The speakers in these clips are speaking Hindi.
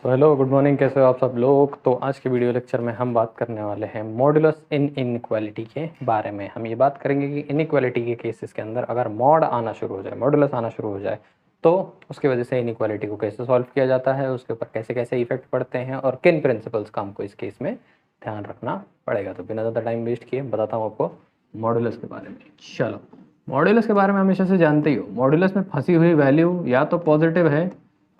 तो हेलो गुड मॉर्निंग, कैसे हो आप सब लोग। तो आज के वीडियो लेक्चर में हम बात करने वाले हैं मॉडुलस इन इनइक्वालिटी के बारे में। हम ये बात करेंगे कि इनइक्वालिटी के केसेस के अंदर अगर मॉड आना शुरू हो जाए, मॉडुलस आना शुरू हो जाए, तो उसकी वजह से इनइक्वालिटी को कैसे सॉल्व किया जाता है, उसके ऊपर कैसे कैसे इफेक्ट पड़ते हैं और किन प्रिंसिपल्स का हमको इस केस में ध्यान रखना पड़ेगा। तो बिना ज़्यादा टाइम वेस्ट किए बताता हूँ आपको मॉडुलस के बारे में। चलो, मॉडुलस के बारे में हमेशा से जानते ही हो, मॉडुलस में फंसी हुई वैल्यू या तो पॉजिटिव है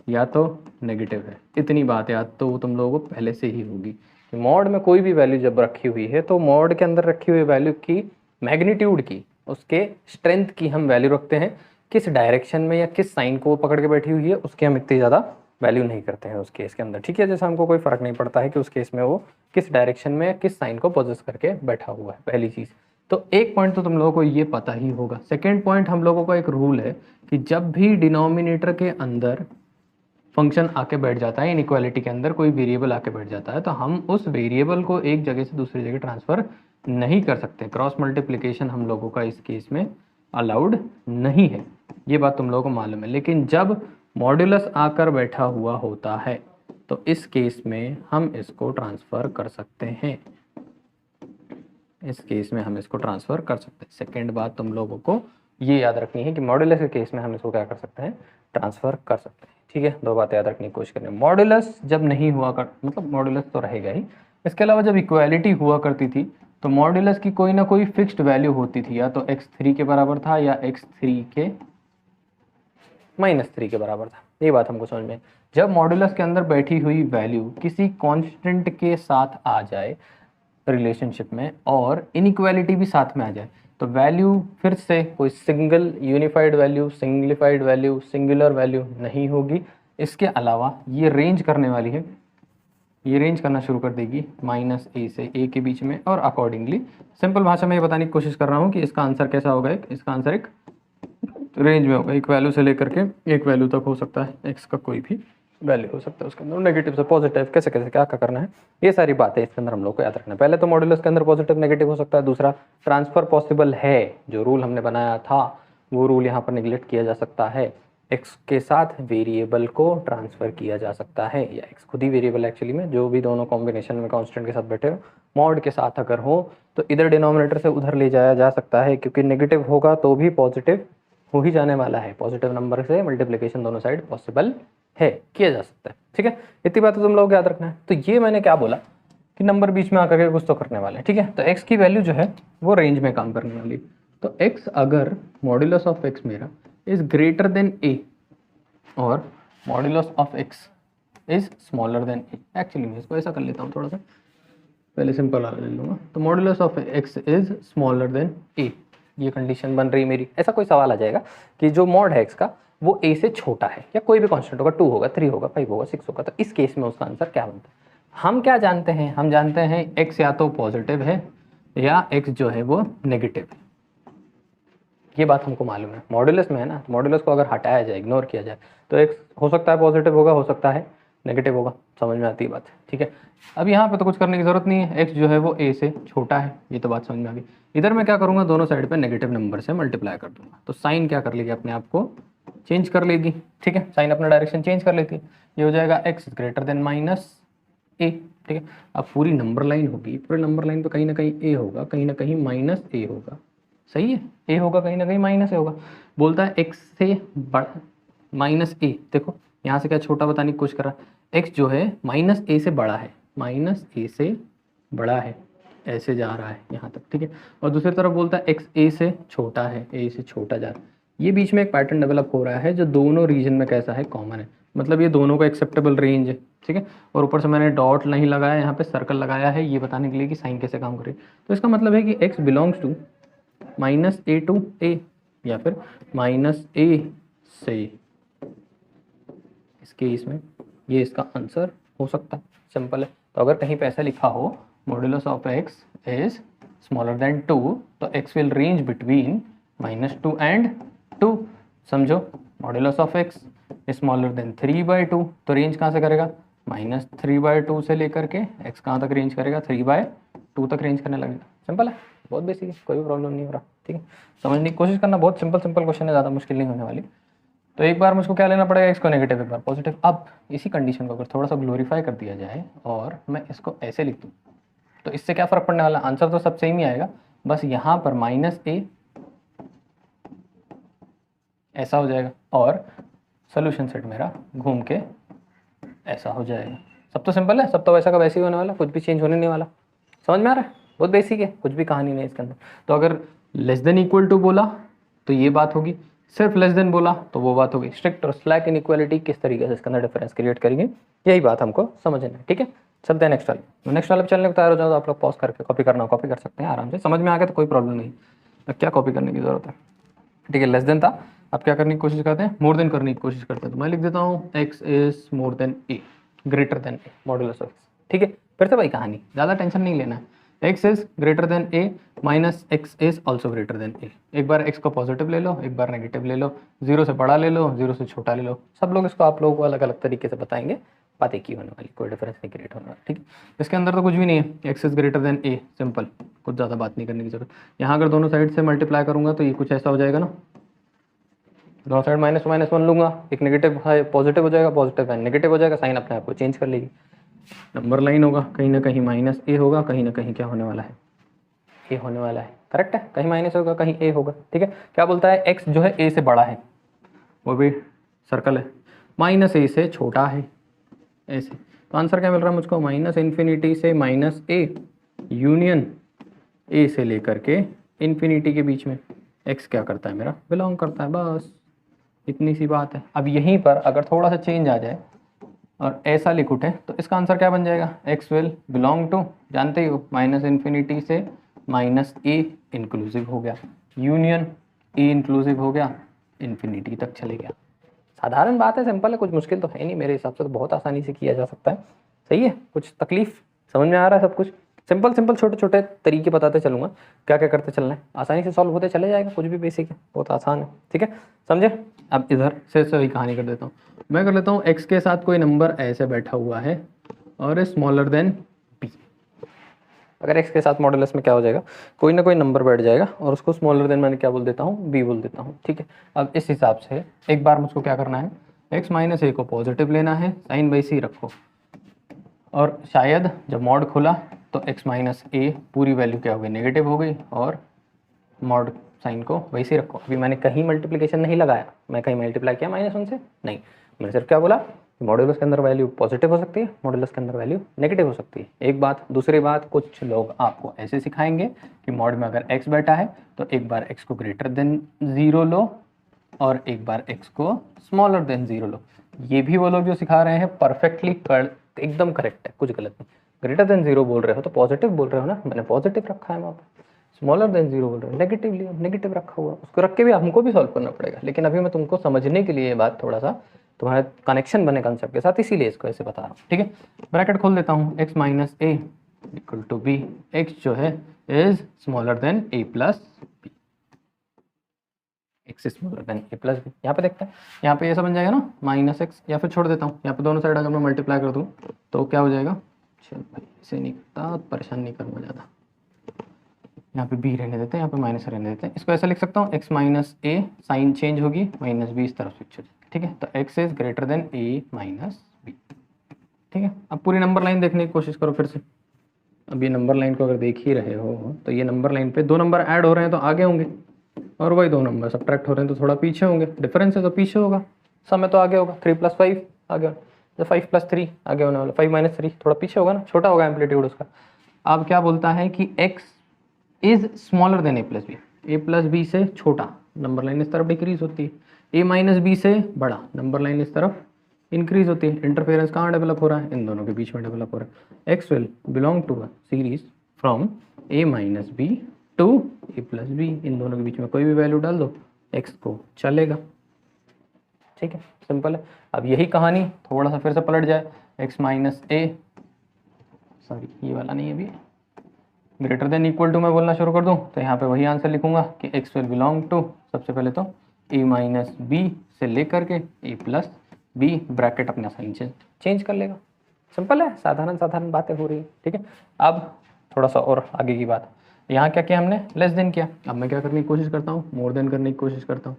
या तो नेगेटिव है। इतनी बात याद तो तुम लोगों को पहले से ही होगी कि मॉड में कोई भी वैल्यू जब रखी हुई है तो मॉड के अंदर रखी हुई वैल्यू की मैग्नीट्यूड की, उसके स्ट्रेंथ की हम वैल्यू रखते हैं। किस डायरेक्शन में या किस साइन को वो पकड़ के बैठी हुई है उसकी हम इतनी ज़्यादा वैल्यू नहीं करते हैं उस केस के अंदर। ठीक है, जैसे हमको कोई फ़र्क नहीं पड़ता है कि उस केस में वो किस डायरेक्शन में या किस साइन को पोजेस करके बैठा हुआ है, पहली चीज़। तो एक पॉइंट तो तुम लोगों को ये पता ही होगा। सेकेंड पॉइंट, हम लोगों का एक रूल है कि जब भी डिनोमिनेटर के अंदर फंक्शन आके बैठ जाता है, इनइक्वालिटी के अंदर कोई वेरिएबल आके बैठ जाता है, तो हम उस वेरिएबल को एक जगह से दूसरी जगह ट्रांसफ़र नहीं कर सकते। क्रॉस मल्टीप्लिकेशन हम लोगों का इस केस में अलाउड नहीं है, ये बात तुम लोगों को मालूम है। लेकिन जब मॉड्यूलस आकर बैठा हुआ होता है तो इस केस में हम इसको ट्रांसफ़र कर सकते हैं, इस केस में हम इसको ट्रांसफ़र कर सकते हैं। सेकेंड बात तुम लोगों को ये याद रखनी है कि मॉड्यूलस के केस में हम इसको क्या कर सकते हैं, ट्रांसफ़र कर सकते हैं। ठीक है, दो बातें याद रखने की कोशिश करें। मॉड्यूलस जब नहीं हुआ कर, मतलब मॉड्यूलस तो रहेगा ही, इसके अलावा जब इक्वालिटी हुआ करती थी तो मॉड्यूलस की कोई ना कोई फिक्स्ड वैल्यू होती थी, या तो x3 के बराबर था या x3 के -3 के बराबर था। ये बात हमको समझ में। जब मॉड्यूलस के अंदर बैठी हुई वैल्यू किसी कांस्टेंट के साथ आ जाए रिलेशनशिप में और इनइक्वालिटी भी साथ में आ जाए, तो वैल्यू फिर से कोई single unified value, singlified value, singular value नहीं होगी। इसके अलावा ये रेंज करने वाली है, ये रेंज करना शुरू कर देगी -a से a के बीच में, और अकॉर्डिंगली सिंपल भाषा में ये बताने की कोशिश कर रहा हूँ कि इसका आंसर कैसा होगा। इसका आंसर एक रेंज में होगा, एक वैल्यू से लेकर के एक वैल्यू तक हो सकता है, एक्स का कोई भी वैल्यू हो सकता है उसके अंदर, नेगेटिव से पॉजिटिव, कैसे कैसे क्या क्या करना है, ये सारी बातें इसके अंदर हम लोग को याद रखना है। पहले तो मॉड्यूलस के अंदर पॉजिटिव नेगेटिव हो सकता है। दूसरा, ट्रांसफर पॉसिबल है, जो रूल हमने बनाया था वो रूल यहाँ पर निगलेक्ट किया जा सकता है। एक्स के साथ वेरिएबल को ट्रांसफ़र किया जा सकता है, या एक्स खुद ही वेरिएबल एक्चुअली में, जो भी दोनों कॉम्बिनेशन में कांस्टेंट के साथ बैठे हो, मॉड के साथ अगर हो तो इधर डिनोमिनेटर से उधर ले जाया जा सकता है, क्योंकि नेगेटिव होगा तो भी पॉजिटिव हो ही जाने वाला है। पॉजिटिव नंबर से मल्टीप्लिकेशन दोनों साइड पॉसिबल है, किया जा सकता है। ठीक है, इतनी बातें तुम लोगों को याद रखना है। तो ये मैंने क्या बोला कि नंबर बीच में आकर के कुछ तो करने वाले हैं। ठीक है, तो x की वैल्यू जो है वो रेंज में काम करने वाली है। तो x अगर मॉड्यूलस ऑफ x मेरा इज ग्रेटर देन a और modulus of x is smaller than a, actually मैं इसको ऐसा कर लेता हूँ थोड़ा सा, पहले सिंपल वाला ले लूँगा। तो modulus of x is smaller than a, ये कंडीशन बन रही मेरी। ऐसा कोई सवाल आ जाएगा कि जो मॉड है x का वो a से छोटा है, या कोई भी कांस्टेंट होगा, 2 होगा, 3 होगा, 5 होगा, 6 होगा, तो इस केस में उसका आंसर क्या बनता है। हम क्या जानते हैं, हम जानते हैं x या तो पॉजिटिव है या x जो है वो नेगेटिव है। ये बात हमको मालूम है, मॉड्यूलस में है ना। मॉड्यूलस को अगर हटाया जाए, इग्नोर किया जाए, तो x हो सकता है पॉजिटिव होगा, हो सकता है नेगेटिव होगा। समझ में आती है बात। ठीक है, अब यहाँ पे तो कुछ करने की ज़रूरत नहीं है, x जो है वो a से छोटा है, ये तो बात समझ में आ गई। इधर मैं क्या करूँगा, दोनों साइड पे नेगेटिव नंबर से मल्टीप्लाई कर दूंगा, तो साइन क्या कर लेगी, अपने आप को चेंज कर लेगी। ठीक है, साइन अपना डायरेक्शन चेंज कर लेती है। ये हो जाएगा x ग्रेटर देन -a। ठीक है, अब पूरी नंबर लाइन होगी, पूरे नंबर लाइन पे कहीं ना कहीं a होगा, कहीं ना कहीं -a होगा। सही है, a होगा कहीं ना कहीं -a होगा। बोलता है x से बड़ा -a, देखो यहाँ से क्या छोटा बताने की कोशिश कर रहा है। x जो है -a से बड़ा है, -a से बड़ा है, ऐसे जा रहा है यहाँ तक। ठीक है, और दूसरी तरफ बोलता है x a से छोटा है, a से छोटा जा रहा है। ये बीच में एक पैटर्न डेवलप हो रहा है जो दोनों रीजन में कैसा है, कॉमन है, मतलब ये दोनों का एक्सेप्टेबल रेंज है। ठीक है, और ऊपर से मैंने डॉट नहीं लगाया, यहाँ पे सर्कल लगाया है, ये बताने के लिए कि साइन कैसे काम करे। तो इसका मतलब है कि x belongs to -a to a, या फिर -a से, इस केस में ये इसका आंसर हो सकता है। सिंपल है। तो अगर कहीं पे ऐसा लिखा हो modulus of x is smaller then 2, तो x will range between -2 and 2। समझो, modulus of x is smaller then 3/2, तो रेंज कहाँ से करेगा, -3/2 से लेकर के x कहाँ तक रेंज करेगा, 3/2 तक रेंज करने लगेगा। सिंपल है, बहुत बेसिक है, कोई भी प्रॉब्लम नहीं हो रहा। ठीक है, समझने की कोशिश करना, बहुत सिंपल क्वेश्चन है, ज़्यादा मुश्किल नहीं होने वाली। तो एक बार मुझको क्या लेना पड़ेगा, x को नेगेटिव, एक बार पॉजिटिव। अब इसी कंडीशन को अगर थोड़ा सा ग्लोरीफाई कर दिया जाए और मैं इसको ऐसे लिख दूँ तो इससे क्या फ़र्क पड़ने वाला, आंसर तो सब सेम ही आएगा, बस यहाँ पर -a ऐसा हो जाएगा और सोल्यूशन सेट मेरा घूम के ऐसा हो जाएगा। सब तो सिंपल है, सब तो वैसा का वैसे ही होने वाला, कुछ भी चेंज होने नहीं वाला। समझ में आ रहा है? बहुत बेसिक है, कुछ भी कहानी नहीं है इसके अंदर। तो अगर लेस देन इक्वल टू बोला तो ये बात होगी, सिर्फ लेस देन बोला तो वो बात होगी। स्ट्रिक्ट और स्लैक इनइक्वालिटी किस तरीके से इसके अंदर डिफरेंस क्रिएट करेंगे, यही बात हमको समझना है। ठीक है, चलते हैं नेक्स्ट वाले। नेक्स्ट वाले चलने को तैयार हो जाओ तो आप लोग पॉज करके कॉपी करना कॉपी कर सकते हैं आराम से, समझ में आ गया तो कोई प्रॉब्लम नहीं। अब क्या कॉपी करने की जरूरत है, ठीक है। लेस देन था, अब क्या करने की कोशिश करते हैं, मोर देन करने की कोशिश करते हैं। तो मैं लिख देता हूँ x is more than a, greater than a, modulus of x। ठीक है, फिर से भाई कहानी, ज़्यादा टेंशन नहीं लेना है। x is greater than a minus x is also greater than a। एक बार x को पॉजिटिव ले लो, एक बार नेगेटिव ले लो, 0 से बड़ा ले लो, 0 से छोटा ले लो। सब लोग इसको आप लोगों को अलग अलग तरीके से बताएंगे, बात एक ही होने वाली, कोई डिफरेंस नहीं क्रिएट होने वाला। ठीक है, इसके अंदर तो कुछ भी नहीं है, x is greater than a, simple, कुछ ज़्यादा बात नहीं करने की जरूरत। यहाँ अगर दोनों साइड से मल्टीप्लाई करूँगा तो ये कुछ ऐसा हो जाएगा ना, दोनों साइड -1 लूंगा, एक नेगेटिव है पॉजिटिव हो जाएगा, पॉजिटिव है नेगेटिव हो जाएगा, साइन अपने आप को चेंज कर लेगी। नंबर लाइन होगा, कहीं ना कहीं -a होगा, कहीं ना कहीं क्या होने वाला है, a होने वाला है। करेक्ट है, कहीं माइनस होगा कहीं a होगा। ठीक है, क्या बोलता है, x जो है a से बड़ा है, वो भी सर्कल है, -a से छोटा है, ऐसे। तो आंसर क्या मिल रहा है मुझको, -∞ से -a यूनियन a से लेकर के इन्फिनिटी के बीच में x क्या करता है, मेरा बिलोंग करता है, बस इतनी सी बात है। अब यहीं पर अगर थोड़ा सा चेंज आ जाए और ऐसा लिख उठे तो इसका आंसर क्या बन जाएगा, x विल बिलोंग टू, जानते ही हो, -∞ से -a इंक्लूसिव हो गया, यूनियन a इंक्लूसिव हो गया, इन्फिनिटी तक चले गया। साधारण बात है, सिंपल है, कुछ मुश्किल तो है नहीं, मेरे हिसाब से तो बहुत आसानी से किया जा सकता है। सही है, कुछ तकलीफ, समझ में आ रहा है सब कुछ, सिंपल सिंपल छोटे छोटे तरीके बताते चलूँगा, क्या क्या करते चलना है, आसानी से सॉल्व होते चले जाएगा, कुछ भी बेसिक है, बहुत आसान है। ठीक है, समझे। अब इधर से वही कहानी कर देता हूँ, मैं कर लेता हूँ x के साथ कोई नंबर ऐसे बैठा हुआ है और स्मॉलर देन b। अगर x के साथ मॉडुलस में क्या हो जाएगा, कोई ना कोई नंबर बैठ जाएगा और उसको स्मॉलर देन मैंने क्या बोल देता हूँ, b बोल देता हूँ। ठीक है, अब इस हिसाब से एक बार मुझको क्या करना है, x माइनस a को पॉजिटिव लेना है, साइन बाई सी रखो, और शायद जब मॉड खुला तो x माइनस a पूरी वैल्यू क्या हो गई, नेगेटिव हो गई, और मॉड साइन को वैसे ही रखो। अभी मैंने कहीं मल्टीप्लिकेशन नहीं लगाया, मैं कहीं मल्टीप्लाई किया -1 से नहीं, मैंने सिर्फ क्या बोला, मॉडुलस के अंदर वैल्यू पॉजिटिव हो सकती है, मॉडुलस के अंदर वैल्यू नेगेटिव हो सकती है। एक बात, दूसरी बात, कुछ लोग आपको ऐसे सिखाएंगे कि मॉड में अगर x बैठा है तो एक बार x को ग्रेटर देन 0 लो और एक बार x को स्मॉलर देन 0 लो। ये भी वो लोग जो सिखा रहे हैं परफेक्टली एकदम करेक्ट है, कुछ गलत नहीं। ग्रेटर देन 0 बोल रहे हो तो पॉजिटिव बोल रहे हो ना, मैंने पॉजिटिव रखा है वहाँ पर। स्मॉलर देन 0 बोल रहे हो, नेगेटिव लिया, नेगेटिव रखा हुआ, उसको रख के भी हमको भी सॉल्व करना पड़ेगा। लेकिन अभी मैं तुमको समझने के लिए ये बात थोड़ा सा तुम्हारा कनेक्शन बने कंसेप्ट के साथ, इसीलिए इसको ऐसे बता रहा हूँ। ठीक है, ब्रैकेट खोल देता हूँ, x minus a equal to b, x जो है is smaller than a plus b, x smaller than a plus b। यहाँ पे देखते हैं, यहाँ पे ऐसा बन जाएगा ना -x, या फिर छोड़ देता हूँ, यहाँ पे दोनों साइड अगर मैं मल्टीप्लाई कर दूँ तो क्या हो जाएगा, चल भाई इसे नहीं करता, परेशान नहीं करूँगा ज़्यादा, यहाँ पे b रहने देते हैं, यहाँ पे माइनस रहने देते हैं। इसको ऐसा लिख सकता हूँ, x minus a, sign change होगी, -b इस तरफ स्विच हो जाएगी। ठीक है, तो x is greater than a minus b। ठीक है, अब पूरी नंबर लाइन देखने की कोशिश करो फिर से। अब ये नंबर लाइन को अगर देख ही रहे हो तो ये नंबर लाइन पे दो नंबर ऐड हो रहे हैं तो आगे होंगे, और वही दो नंबर सब्ट्रैक्ट हो रहे हैं तो थोड़ा पीछे होंगे। डिफरेंस है तो पीछे होगा, समय तो आगे होगा। 3 + 5 आगे होगा, तो 5 + 3 आगे होने वाला, 5 - 3 थोड़ा पीछे होगा ना, छोटा होगा एम्पलीट्यूड उसका। अब क्या बोलता है कि x is smaller than a plus B, a plus B से छोटा, नंबर लाइन इस तरफ डिक्रीज होती है, a माइनस बी से बड़ा, नंबर लाइन इस तरफ इंक्रीज होती है। इंटरफेरेंस कहाँ डेवलप हो रहा है, इन दोनों के बीच में डेवलप हो रहा है। x will belong to a series from a minus B to a plus B, इन दोनों के बीच में कोई भी वैल्यू डाल दो x को चलेगा। ठीक है, सिंपल है। अब यही कहानी थोड़ा सा फिर से पलट जाए, x माइनस a, सॉरी ये वाला नहीं है अभी, ग्रेटर देन इक्वल टू मैं बोलना शुरू कर दूं तो यहाँ पे वही आंसर लिखूंगा कि x विल बिलोंग टू, सबसे पहले तो a माइनस बी से लेकर के a प्लस बी, ब्रैकेट अपना साइन चेंज कर लेगा। सिंपल है, साधारण साधारण बातें हो रही है। ठीक है, अब थोड़ा सा और आगे की बात, यहाँ क्या किया हमने, लेस देन किया। अब मैं क्या करने की कोशिश करता हूँ, मोर देन करने की कोशिश करता हूँ।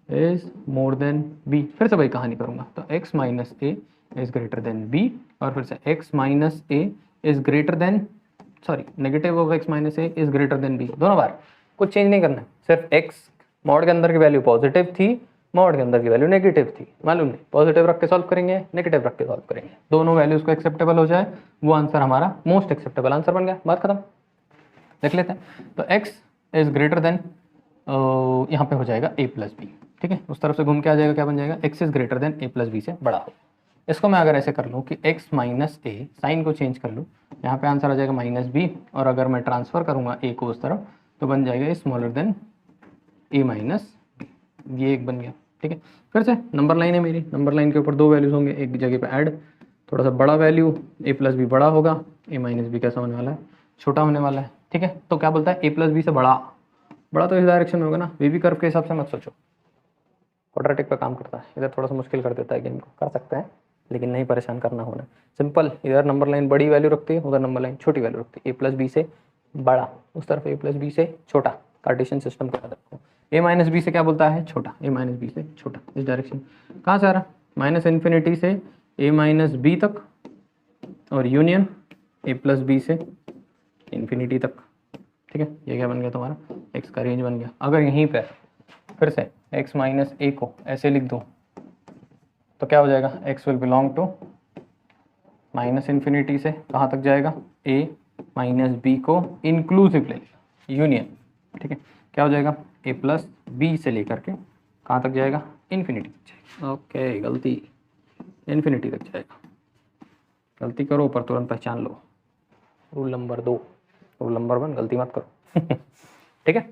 इज मोर देन बी, फिर से वही कहानी करूंगा, तो x minus A is greater than B, और फिर से x minus A is greater than, sorry negative of x minus A is greater than B, दोनों बार, कुछ चेंज नहीं करना है, सिर्फ x मॉड के अंदर की वैल्यू पॉजिटिव थी, मॉड के अंदर की वैल्यू नेगेटिव थी, मालूम नहीं, पॉजिटिव रख के सॉल्व करेंगे, नेगेटिव रख के सॉल्व करेंगे, दोनों वैल्यूज को एक्सेप्टेबल हो जाए, वो आंसर हमारा मोस्ट एक्सेप्टेबल आंसर बन गया, बात खत्म। देख लेते हैं, तो x इज ग्रेटर देन, यहाँ पे हो जाएगा a प्लस बी, ठीक है, उस तरफ से घूम के आ जाएगा, क्या बन जाएगा, x is greater than a plus B से बड़ा हो। इसको मैं अगर ऐसे कर लूँ कि x माइनस ए, साइन को चेंज कर लूँ, यहाँ पे आंसर आ जाएगा माइनस बी, और अगर मैं ट्रांसफर करूँगा a को उस तरफ, तो बन जाएगा smaller than a minus B, ये एक बन गया, ठीक है। फिर से नंबर लाइन है मेरी, नंबर लाइन के ऊपर दो वैल्यूज होंगे, एक जगह पे ऐड, थोड़ा सा बड़ा वैल्यू a प्लस बी बड़ा होगा, a माइनस बी कैसा होने वाला है, छोटा होने वाला है, ठीक है। तो क्या बोलता है, a प्लस बी से बड़ा, बड़ा तो इस डायरेक्शन में होगा ना, वी कर्व के हिसाब से मत सोचो, क्वाड्रेटिक पे काम करता है, इधर थोड़ा सा मुश्किल कर देता है गेम को, कर सकते हैं लेकिन नहीं परेशान करना होना, सिंपल, इधर नंबर लाइन बड़ी वैल्यू रखती है, उधर नंबर लाइन छोटी वैल्यू रखती है, a प्लस बी से बड़ा, उस तरफ a प्लस बी से छोटा, कार्टेशियन सिस्टम का याद रखो, a माइनस बी से क्या बोलता है, छोटा, a माइनस बी से छोटा, इस डायरेक्शन कहाँ से आ रहा, माइनस इन्फिनिटी से a माइनस बी तक, और यूनियन a प्लस बी से इन्फिनिटी तक, ठीक है, ये क्या बन गया तुम्हारा, x का रेंज बन गया। अगर यहीं पर फिर से x माइनस ए को ऐसे लिख दूँ तो क्या हो जाएगा, x will belong to minus infinity से कहाँ तक जाएगा, a माइनस बी को इंक्लूसिव ले लेगा, यूनियन, ठीक है, क्या हो जाएगा, a प्लस बी से लेकर के कहाँ तक जाएगा, इन्फिनिटी तक जाएगा, ओके गलती, इन्फिनिटी तक जाएगा, गलती करो पर तुरंत पहचान लो, रूल नंबर 2, रूल नंबर 1 गलती मत करो ठीक है,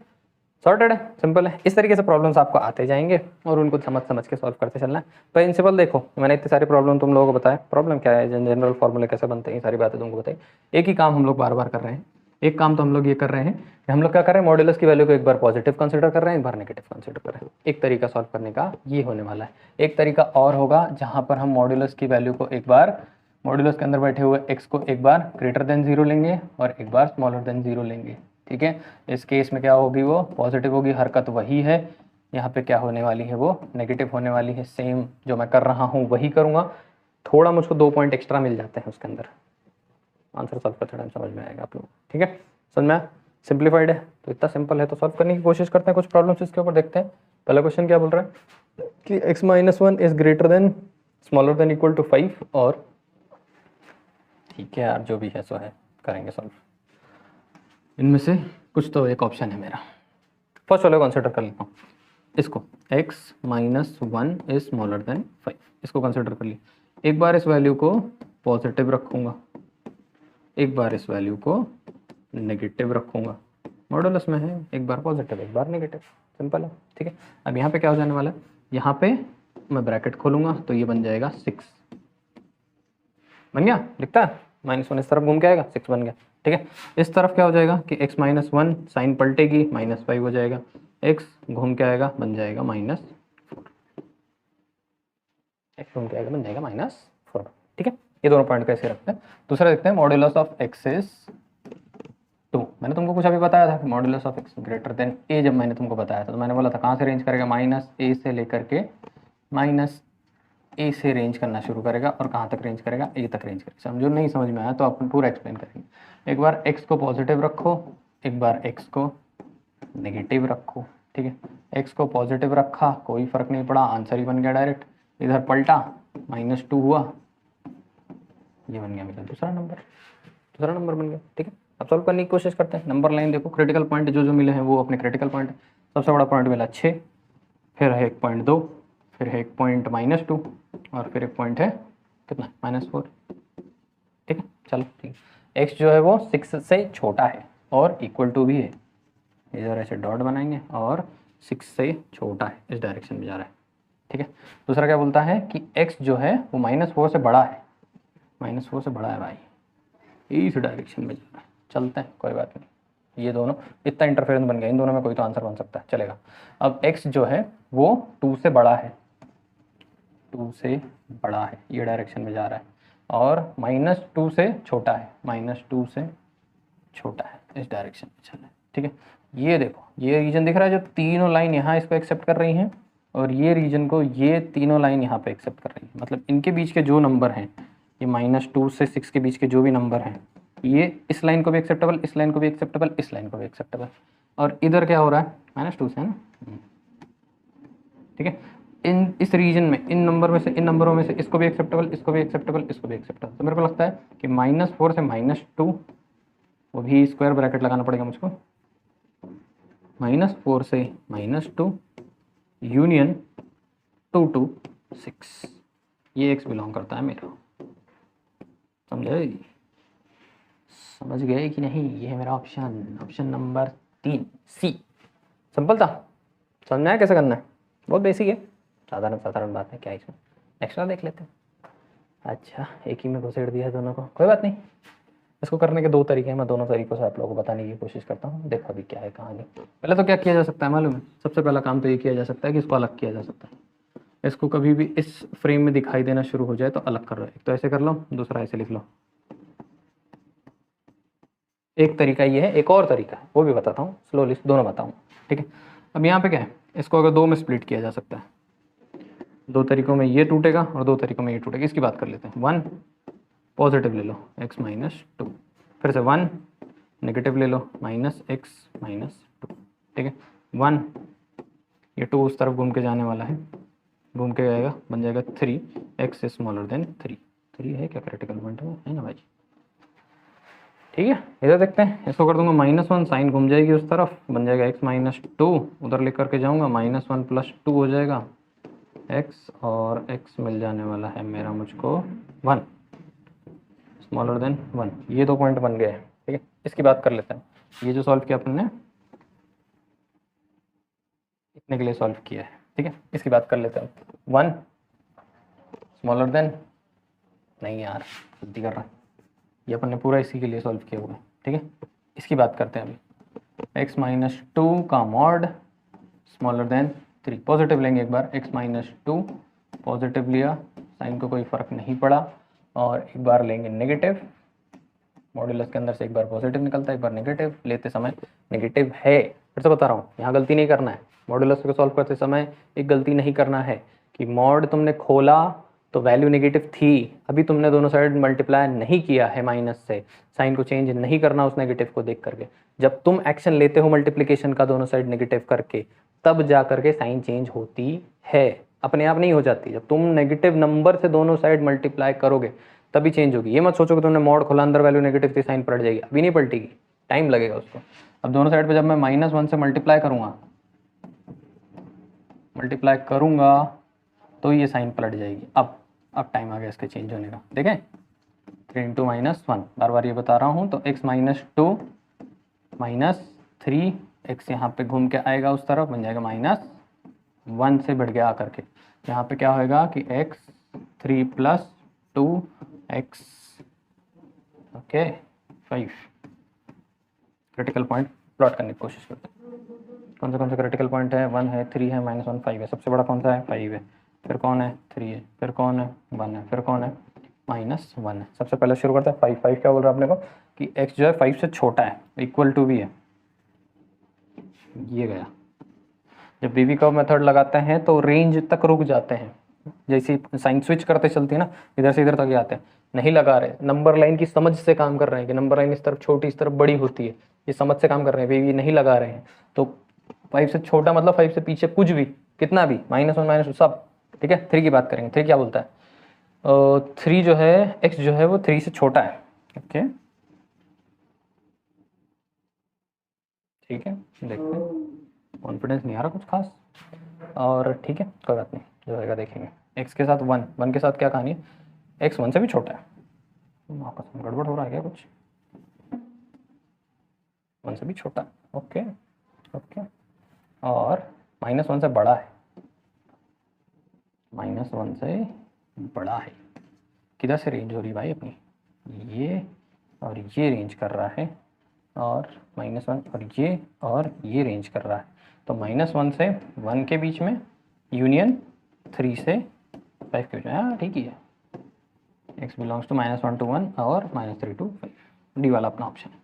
सॉर्टेड है, सिंपल है। इस तरीके से प्रॉब्लम्स आपको आते जाएंगे और उनको समझ समझ के सॉल्व करते चलना है। प्रिंसिपल देखो, मैंने इतने सारे प्रॉब्लम तुम लोगों को बताया, प्रॉब्लम क्या है, जनरल फॉर्मूले कैसे बनते हैं, ये सारी बातें तुमको बताई, एक ही काम हम लोग बार बार कर रहे हैं, एक काम तो हम लोग ये कर रहे हैं कि हम लोग क्या कर रहे हैं, मॉड्यूलस की वैल्यू को एक बार पॉजिटिव कंसिडर कर रहे हैं, एक बार नेगेटिव कंसिडर कर रहे हैं। एक तरीका सॉल्व करने का ये होने वाला है, एक तरीका और होगा जहाँ पर हम मॉड्यूलस की वैल्यू को एक बार, मॉड्यूलस के अंदर बैठे हुए x को एक बार ग्रेटर देन 0 लेंगे और एक बार स्मॉलर देन 0 लेंगे, ठीक है। इस केस में क्या होगी, वो पॉजिटिव होगी, हरकत वही है, यहाँ पे क्या होने वाली है, वो नेगेटिव होने वाली है, सेम जो मैं कर रहा हूँ वही करूँगा, थोड़ा मुझको 2 पॉइंट एक्स्ट्रा मिल जाते हैं उसके अंदर, आंसर सॉल्व करते टाइम समझ में आएगा आप लोग, ठीक है, समझ में आया, सिंप्लीफाइड है तो इतना सिंपल है, तो सॉल्व करने की कोशिश करते हैं, कुछ प्रॉब्लम्स इसके ऊपर देखते हैं। पहला क्वेश्चन क्या बोल रहा है कि x minus 1 is greater than smaller than equal to 5, और ठीक है यार जो भी है सो है, करेंगे सॉल्व, इनमें से कुछ तो एक ऑप्शन है मेरा, फर्स्ट वाले कंसिडर कर लेता हूँ, इसको x minus 1 is smaller then 5, इसको कंसिडर कर लिया, एक बार इस वैल्यू को पॉजिटिव रखूँगा, एक बार इस वैल्यू को नेगेटिव रखूँगा, मॉडुलस में है, एक बार पॉजिटिव एक बार नेगेटिव, सिंपल है, ठीक है। अब यहाँ पे क्या हो जाने वाला है, यहाँ पे मैं ब्रैकेट खोलूँगा तो ये बन जाएगा 6, बन गया, दिखता है, -1 इस तरफ घूम के आएगा, 6 बन गया, ठीक है। इस तरफ क्या हो जाएगा कि x माइनस 1 साइन पलटेगी, -5 हो जाएगा, x घूम के आएगा बन जाएगा -4, x घूम के आएगा बन जाएगा -4, ठीक है। ये दोनों पॉइंट कैसे रखते हैं। दूसरा देखते हैं, मॉड्यूलस ऑफ x इज 2, मैंने तुमको कुछ अभी बताया था कि modulus of x greater than a, जब मैंने तुमको बताया था तो मैंने बोला था कहाँ से रेंज करेगा, -a से लेकर के -a से रेंज करना शुरू करेगा, और कहाँ तक रेंज करेगा, a तक रेंज करेगा। समझो नहीं समझ में आया तो अपन पूरा एक्सप्लेन करेंगे। एक बार x को पॉजिटिव रखो, एक बार x को नेगेटिव रखो, ठीक है। x को पॉजिटिव रखा, कोई फर्क नहीं पड़ा, आंसर ही बन गया डायरेक्ट, इधर पलटा -2 हुआ, ये बन गया मेरा दूसरा नंबर बन गया, ठीक है। अब सॉल्व करने की कोशिश करते हैं। नंबर लाइन देखो, क्रिटिकल पॉइंट जो जो मिले हैं वो अपने क्रिटिकल पॉइंट, सबसे बड़ा पॉइंट मिला 6, फिर है 1.2, फिर है 1 पॉइंट -2, और फिर एक पॉइंट है कितना -4, ठीक है। चलो ठीक है, x जो है वो 6 से छोटा है और इक्वल टू भी है, इधर ऐसे डॉट बनाएंगे, और 6 से छोटा है, इस डायरेक्शन में जा रहा है, ठीक है। दूसरा क्या बोलता है कि x जो है वो -4 से बड़ा है, -4 से बड़ा है भाई, इस डायरेक्शन में जा रहा है, चलते हैं कोई बात नहीं, ये दोनों इतना इंटरफेरेंस बन गया, इन दोनों में कोई तो आंसर बन सकता है, चलेगा। अब x जो है वो 2 से बड़ा है, 2 से बड़ा है, ये डायरेक्शन में जा रहा है, और -2 से छोटा है, -2 से छोटा है, इस डायरेक्शन में चल रहा है, ठीक है। ये देखो, ये रीजन दिख रहा है, जो तीनों लाइन यहाँ इसको एक्सेप्ट कर रही हैं, और ये रीजन को ये तीनों लाइन यहाँ पे एक्सेप्ट कर रही है, मतलब इनके बीच के जो नंबर हैं, ये -2 से 6 के बीच के जो भी नंबर हैं, ये इस लाइन को भी एक्सेप्टेबल, इस लाइन को भी एक्सेप्टेबल, इस लाइन को भी एक्सेप्टेबल। और इधर क्या हो रहा है, -2 से है ना, ठीक है। इन इस रीजन में इन नंबर में से, इन नंबरों में से इसको भी एक्सेप्टेबल, इसको भी एक्सेप्टेबल, इसको भी एक्सेप्टेबल। तो मेरे को लगता है कि -4 से -2, वो भी स्क्वायर ब्रैकेट लगाना पड़ेगा मुझको, -4 से -2 यूनियन 2 to 6, ये x बिलोंग करता है मेरा। समझे, समझ गए कि नहीं? ये है मेरा ऑप्शन नंबर 3 सी। सिंपल था, समझ में आया कैसे करना है? बहुत बेसिक है, साधारण बात है, क्या इसमें एक्स्ट्रा देख लेते हैं। अच्छा, एक ही में घुसेड़ दिया है दोनों को, कोई बात नहीं। इसको करने के 2 तरीके हैं, मैं दोनों तरीकों से आप लोगों को बताने की कोशिश करता हूँ। देखो अभी क्या है कहानी। पहले तो क्या किया जा सकता है मालूम है? सबसे पहला काम तो ये किया जा सकता है कि इसको अलग किया जा सकता है। इसको कभी भी इस फ्रेम में दिखाई देना शुरू हो जाए तो अलग कर लो। एक तो ऐसे कर लो, दूसरा ऐसे लिख लो। एक तरीका ये है, एक और तरीका है, वो भी बताता हूँ, स्लोली दोनों बताऊँ, ठीक है। अब यहाँ पे क्या है, इसको अगर 2 में स्प्लिट किया जा सकता है, 2 तरीकों में ये टूटेगा और 2 तरीकों में ये टूटेगा। इसकी बात कर लेते हैं। 1 पॉजिटिव ले लो, x -2, फिर से 1 नेगेटिव ले लो, -x -2, ठीक है। 1, ये 2 उस तरफ घूम के जाने वाला है, घूम के आएगा, बन जाएगा 3, x स्मॉलर देन 3। 3 है क्या क्रिटिकल पॉइंट है ना भाई? ठीक है, इधर देखते हैं, इसको कर दूंगा -1, साइन घूम जाएगी उस तरफ, बन जाएगा x -2, उधर लेकर के जाऊंगा, -1 + 2 हो जाएगा x, और x मिल जाने वाला है मेरा मुझको 1 स्मॉलर देन 1। ये 2 पॉइंट बन गए हैं, ठीक है। इसकी बात कर लेते हैं। ये जो सॉल्व किया अपन ने, इतने के लिए सॉल्व किया है, ठीक है। इसकी बात कर लेते हैं। 1 स्मॉलर देन, नहीं यार गलती कर रहा है, ये अपन ने पूरा इसी के लिए सॉल्व किया हुआ है, ठीक है। इसकी बात करते हैं अभी। x -2 का मॉड स्मॉलर देन 3, पॉजिटिव लेंगे एक बार, x -2 पॉजिटिव लिया, साइन को कोई फर्क नहीं पड़ा, और एक बार लेंगे नेगेटिव, मॉड्यूलस के अंदर से एक बार पॉजिटिव निकलता है, एक बार नेगेटिव, लेते समय नेगेटिव है। फिर से बता रहा हूँ, यहाँ गलती नहीं करना है, मॉड्यूलस को सॉल्व करते समय एक गलती नहीं करना है कि मॉड तुमने खोला तो वैल्यू नेगेटिव थी, अभी तुमने दोनों साइड मल्टीप्लाई नहीं किया है माइनस से, साइन को चेंज नहीं करना उस नेगेटिव को देख करके। जब तुम एक्शन लेते हो मल्टीप्लिकेशन का दोनों साइड नेगेटिव करके, तब जा करके साइन चेंज होती है, अपने आप नहीं हो जाती। जब तुम नेगेटिव नंबर से दोनों साइड मल्टीप्लाई करोगे तभी चेंज होगी। ये मत सोचो कि तुमने मॉड खोला, अंदर वैल्यू नेगेटिव थी, साइन पलट जाएगी, अभी नहीं पलटेगी, टाइम लगेगा उसको। अब दोनों साइड पे जब मैं -1 से मल्टीप्लाई करूंगा तो ये साइन पलट जाएगी। अब टाइम आ गया इसके चेंज होने का, देखें 3 × -1, बार बार ये बता रहा हूँ। तो x -2 -3, x यहाँ पे घूम के आएगा उस तरफ, बन जाएगा -1 से बढ़ गया आकर के, यहाँ पे क्या होएगा कि x 3 + 2x, okay 5। Critical point plot करने की कोशिश करते हैं। कौन सा क्रिटिकल पॉइंट है? 1 है, 3 है, -1 5 है। सबसे बड़ा कौन सा है? 5 है। फिर कौन है? 3 है। फिर कौन है? 1 है। फिर कौन है? -1 है। सबसे पहले शुरू करते हैं 5 क्या बोल रहा है अपने को कि x जो है 5 से छोटा है, इक्वल टू भी है, ये गया। जब बीवी कर्व मेथड लगाते हैं तो रेंज तक रुक जाते हैं, जैसे साइन स्विच करते चलती है ना, इधर से इधर तक आते हैं, नहीं लगा रहे, नंबर लाइन की समझ से काम कर रहे हैं कि नंबर लाइन इस तरफ छोटी इस तरफ बड़ी होती है, ये समझ से काम कर रहे हैं, बीवी नहीं लगा रहे हैं। तो 5 से छोटा मतलब 5 से पीछे कुछ भी, कितना भी, -1 -2 सब, ठीक है। 3 की बात करेंगे, 3 क्या बोलता है? 3 जो है, x जो है वो 3 से छोटा है, ओके ठीक है। देखते हैं, कॉन्फिडेंस नहीं आ रहा कुछ खास, और ठीक है कोई बात नहीं, जो होगा देखेंगे। x के साथ 1 के साथ क्या कहानी है? x 1 से भी छोटा है, कसम गड़बड़ हो रहा है क्या कुछ? 1 से भी छोटा, ओके ओके, और -1 से बड़ा है, -1 से बड़ा है। किधर से रेंज हो रही भाई अपनी? ये और ये रेंज कर रहा है, और -1 और ये रेंज कर रहा है। तो -1 से 1 के बीच में, यूनियन 3 से 5 के बीच में, हाँ ठीक ही है। x बिलोंग्स टू -1 to 1 और -3 to 5, डी वाला अपना ऑप्शन है,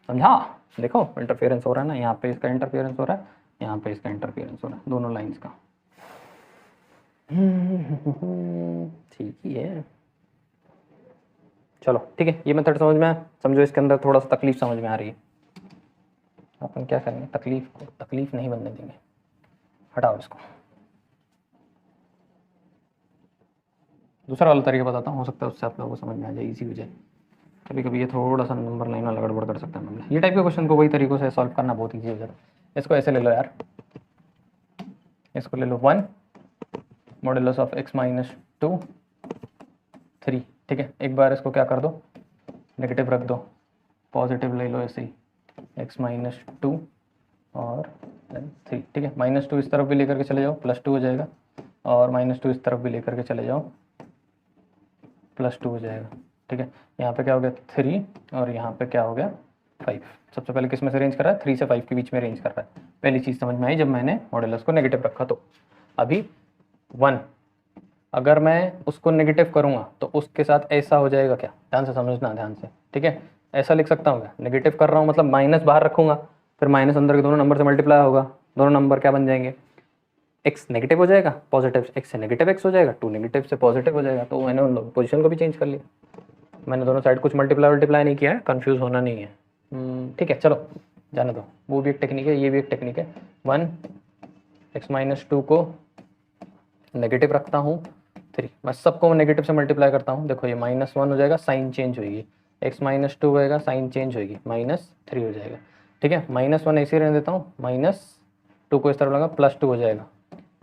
समझा? देखो इंटरफेरेंस हो रहा है ना, यहाँ पे इसका इंटरफेरेंस हो रहा है, यहाँ पे इसका इंटरफेरेंस हो रहा है, दोनों लाइंस का। ठीक ही है, चलो ठीक है। ये मेथड समझ में आया? समझो इसके अंदर थोड़ा सा तकलीफ समझ में आ रही है। अपन क्या करेंगे, तकलीफ को तकलीफ नहीं बनने देंगे, हटाओ इसको। दूसरा वाला तरीका बताता हूँ, हो सकता है उससे आप लोगों को समझ में आ जाए, इजी हो जाए। कभी कभी ये थोड़ा सा नंबर लाइन वाला गड़बड़ कर सकता है मामला। ये टाइप के क्वेश्चन को वही तरीकों से सॉल्व करना बहुत ईजी हो जाता है। इसको ऐसे ले लो यार, इसको ले लो 1 मॉडुलस ऑफ x माइनस 2 3, ठीक है। एक बार इसको क्या कर दो, नेगेटिव रख दो, पॉजिटिव ले लो ऐसे ही, x माइनस 2 और 3, ठीक है। -2 इस तरफ भी लेकर के चले जाओ, +2 हो जाएगा, और -2 इस तरफ भी लेकर के चले जाओ, +2 हो जाएगा, ठीक है। यहाँ पे क्या हो गया 3, और यहाँ पे क्या हो गया 5। सबसे पहले किस में से रेंज कर रहा है, 3 से 5 के बीच में रेंज कर रहा है। पहली चीज़ समझ में आई जब मैंने मॉडुलस को नेगेटिव रखा। तो अभी 1 अगर मैं उसको नेगेटिव करूँगा तो उसके साथ ऐसा हो जाएगा क्या, ध्यान से समझना, ध्यान से, ठीक है। ऐसा लिख सकता हूँ क्या, नेगेटिव कर रहा हूँ मतलब माइनस बाहर रखूँगा, फिर माइनस अंदर के दोनों नंबर से मल्टीप्लाई होगा, दोनों नंबर क्या बन जाएंगे, x नेगेटिव हो जाएगा, पॉजिटिव x से नेगेटिव x हो जाएगा, 2 नेगेटिव से पॉजिटिव हो जाएगा। तो मैंने उन लोग पोजीशन को भी चेंज कर लिया, मैंने दोनों साइड कुछ मल्टीप्लाई नहीं किया है, कंफ्यूज होना नहीं है, ठीक है। चलो जाने दो, वो भी एक टेक्निक है, ये भी एक टेक्निक है। 1 x माइनस 2 को नेगेटिव रखता हूँ, 3, मैं सबको नेगेटिव से मल्टीप्लाई करता हूँ। देखो ये -1 हो जाएगा, साइन चेंज होगी, x माइनस 2 होएगा, साइन चेंज होगी, -3 हो जाएगा, ठीक है। -1 ऐसे ही रहने देता हूँ, -2 को इस तरफ लगा, +2 हो जाएगा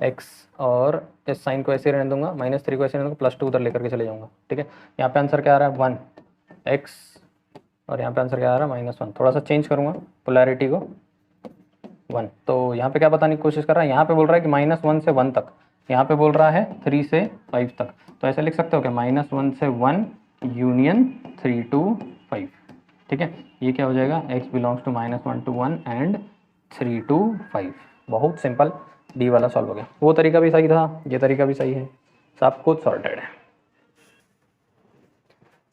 x, और इस साइन को ऐसे रहने दूंगा, -3 को ऐसे रहने दूंगा, +2 उधर लेकर के चले जाऊँगा, ठीक है। यहाँ पे आंसर क्या आ रहा है 1x, और यहाँ पे आंसर क्या आ रहा है -1। थोड़ा सा चेंज करूँगा पोलैरिटी को 1। तो यहाँ पे क्या बताने की कोशिश कर रहा है, यहाँ पे बोल रहा है कि -1 से 1 तक, यहाँ पे बोल रहा है 3 से 5 तक। तो ऐसे लिख सकते हो क्या, -1 से 1 यूनियन 3 to 5, ठीक है। ये क्या हो जाएगा, x belongs to -1 to 1 and 3 to 5। बहुत सिंपल, डी वाला सॉल्व हो गया। वो तरीका भी सही था, ये तरीका भी सही है, सब कुछ सॉर्टेड है।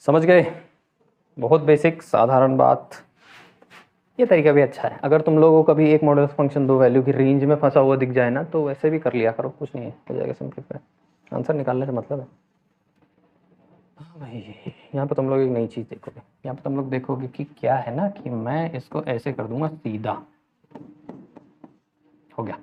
समझ गए, बहुत बेसिक साधारण बात। ये तरीका भी अच्छा है। अगर तुम लोगों को कभी एक मॉडुलस फंक्शन दो वैल्यू की रेंज में फंसा हुआ दिख जाए ना, तो वैसे भी कर लिया करो, कुछ नहीं है, हो जाएगा सिंपलीफाई, आंसर निकालने से मतलब है। हाँ भाई, यहाँ पर तुम लोग एक नई चीज़ देखोगे, यहाँ पर तुम लोग देखोगे कि क्या है ना, कि मैं इसको ऐसे कर दूंगा सीधा, हो गया।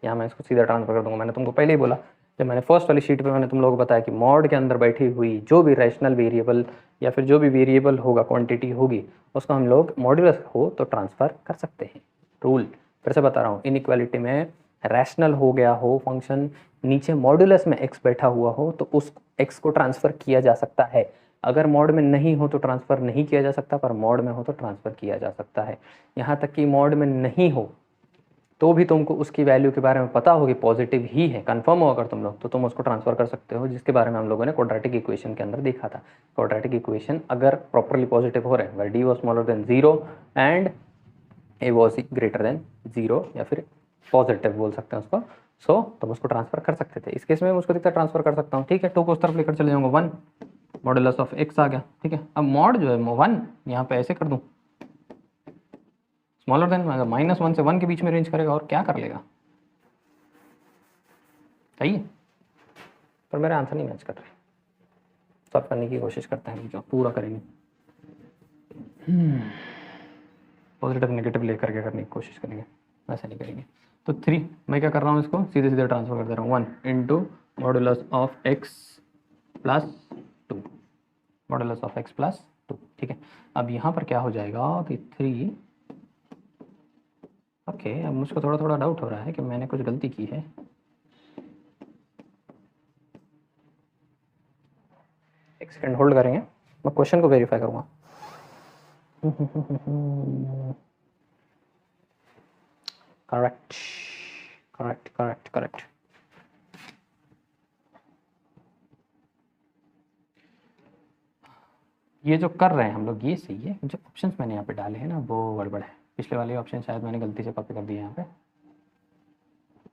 यहाँ मैं इसको सीधा ट्रांसफर कर दूंगा। मैंने तुमको पहले ही बोला, जब मैंने फर्स्ट वाली शीट पे मैंने तुम लोगों को बताया कि मॉड के अंदर बैठी हुई जो भी रैशनल वेरिएबल या फिर जो भी वेरिएबल होगा, क्वांटिटी होगी, उसको हम लोग मॉड्यूलस हो तो ट्रांसफ़र कर सकते हैं। रूल फिर से बता रहा हूँ, इनइक्वालिटी में रैशनल हो गया हो फंक्शन, नीचे मॉड्यूलस में x बैठा हुआ हो, तो उस x को ट्रांसफ़र किया जा सकता है। अगर मॉड में नहीं हो तो ट्रांसफ़र नहीं किया जा सकता, पर मॉड में हो तो ट्रांसफ़र किया जा सकता है। यहाँ तक कि मॉड में नहीं हो तो भी तुमको उसकी वैल्यू के बारे में पता होगी, पॉजिटिव ही है, कंफर्म हो अगर तुम लोग, तो तुम उसको ट्रांसफर कर सकते हो, जिसके बारे में हम लोगों ने क्वाड्रेटिक इक्वेशन के अंदर देखा था। क्वाड्रेटिक इक्वेशन अगर प्रॉपरली पॉजिटिव हो रहे हैं, D was smaller than 0 and A was greater than 0, या फिर पॉजिटिव बोल सकते हैं उसको, सो तुम उसको ट्रांसफर कर सकते थे। इस केस में मुझको दिखता ट्रांसफर कर सकता हूँ, ठीक है। 2 को उस तरफ लेकर चले जाऊँगा, 1 मॉडुलस ऑफ x आ गया, ठीक है। अब मॉड जो है 1 यहाँ पे ऐसे कर दूँ, स्मॉलर देन, -1 से 1 के बीच में रेंज करेगा, और क्या कर लेगा, सही है। पर मेरा आंसर नहीं मैच कर रहे, सॉल्व करने की कोशिश करते हैं, जो पूरा करेंगे पॉजिटिव नेगेटिव लेकर के करने की कोशिश करेंगे, ऐसा नहीं करेंगे। तो 3 मैं क्या कर रहा हूँ, इसको सीधे सीधे ट्रांसफर कर दे रहा हूँ, 1 into modulus of x plus 2, modulus of x plus 2, ठीक है। अब यहाँ पर क्या हो जाएगा कि 3, ओके। अब मुझको थोड़ा थोड़ा डाउट हो रहा है कि मैंने कुछ गलती की है। एक सेकंड होल्ड करेंगे, मैं क्वेश्चन को वेरीफाई करूँगा। Correct correct correct correct. ये जो कर रहे हैं हम लोग ये सही है, जो ऑप्शंस मैंने यहाँ पे डाले हैं ना वो गड़बड़ है। पिछले वाले ऑप्शन शायद मैंने गलती से कॉपी कर दिए यहाँ पे।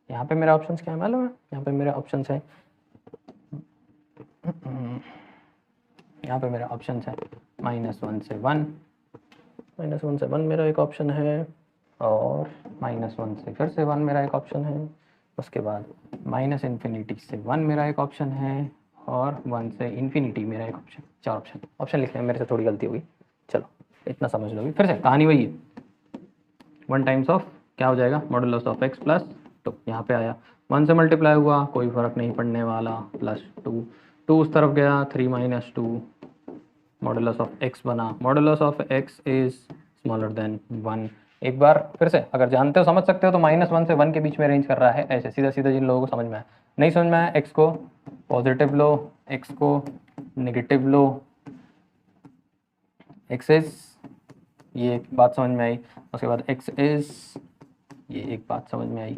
यहाँ पे मेरा ऑप्शंस क्या है मालूम है, यहाँ पे मेरा ऑप्शंस है, यहाँ पे मेरा ऑप्शंस है -1 से 1, -1 से 1 मेरा एक ऑप्शन है, और -1 से फिर से 1 मेरा एक ऑप्शन है, उसके बाद माइनस इन्फिनिटी से 1 मेरा एक ऑप्शन है, और 1 से इन्फिनिटी मेरा एक ऑप्शन। 4 ऑप्शन लिखने में मेरे से थोड़ी गलती होगी, चलो इतना समझ लो। फिर से कहानी वही है, 1 टाइम्स ऑफ क्या हो जाएगा, मॉडुलस ऑफ x प्लस 2, यहाँ पे आया 1 से मल्टीप्लाई हुआ, कोई फर्क नहीं पड़ने वाला, प्लस 2, 2 उस तरफ गया, 3 माइनस 2, मॉडुलस ऑफ x बना, modulus of x is smaller then 1। एक बार फिर से अगर जानते हो समझ सकते हो तो -1 से 1 के बीच में रेंज कर रहा है, ऐसे सीधा सीधा जिन लोगों को समझ में आया। नहीं समझ में आया, x को पॉजिटिव लो, x को नेगेटिव लो, x इज, ये एक बात समझ में आई। उसके बाद x इज, ये एक बात समझ में आई।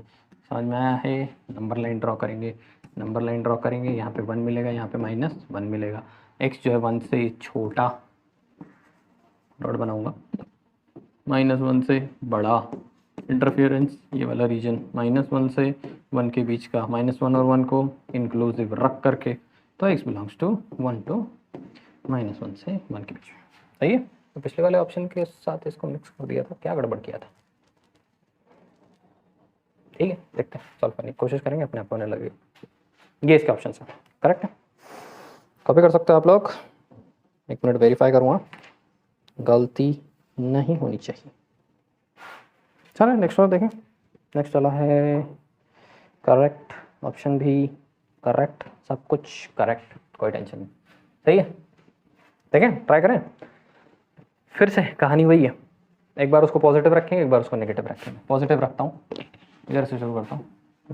समझ में आया है, नंबर लाइन ड्रॉ करेंगे, नंबर लाइन ड्रॉ करेंगे, यहाँ पे 1 मिलेगा, यहाँ पे -1 मिलेगा। x जो है 1 से छोटा, डॉट बनाऊंगा, -1 से बड़ा, इंटरफेरेंस ये वाला रीजन, -1 से 1 के बीच का, -1 और 1 को इंक्लूसिव रख करके, तो x बिलोंग्स टू 1 to -1 से 1 के बीच में। सही है। तो पिछले वाले ऑप्शन के साथ इसको मिक्स कर दिया था, क्या गड़बड़ किया था। ठीक है, देखते हैं, सॉल्व करने की कोशिश करेंगे, अपने आप होने लगेगा। ये इसके ऑप्शन है, करेक्ट है, कॉपी कर सकते हो आप लोग। 1 मिनट वेरीफाई करूँगा, गलती नहीं होनी चाहिए। चलो नेक्स्ट वाला देखें। नेक्स्ट वाला है करेक्ट, ऑप्शन भी करेक्ट, सब कुछ करेक्ट, कोई टेंशन नहीं। सही है, देखें, ट्राई करें। फिर से कहानी वही है, एक बार उसको पॉजिटिव रखेंगे, एक बार उसको नेगेटिव रखेंगे। पॉजिटिव रखता हूँ, इधर से शुरू करता हूँ।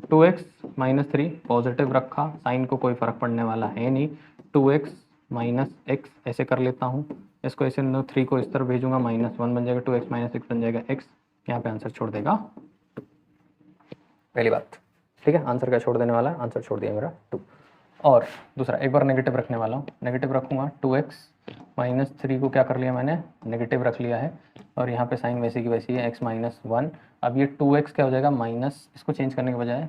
2x - 3 पॉजिटिव रखा, साइन को कोई फर्क पड़ने वाला है नहीं। 2x - x ऐसे कर लेता हूँ, इसको ऐसे 3 को इस तरफ भेजूंगा, -1 बन जाएगा, 2x - x बन जाएगा x, यहाँ पे आंसर छोड़ देगा 2। पहली बात, ठीक है, आंसर क्या छोड़ देने वाला है, आंसर छोड़ दिया मेरा 2। और दूसरा, एक बार नेगेटिव रखने वाला हूँ, नेगेटिव रखूँगा, 2x - 3 को क्या कर लिया मैंने, नेगेटिव रख लिया है, और यहाँ पे साइन वैसी की वैसी है, x - 1। अब ये 2x क्या हो जाएगा, माइनस, इसको चेंज करने के बजाय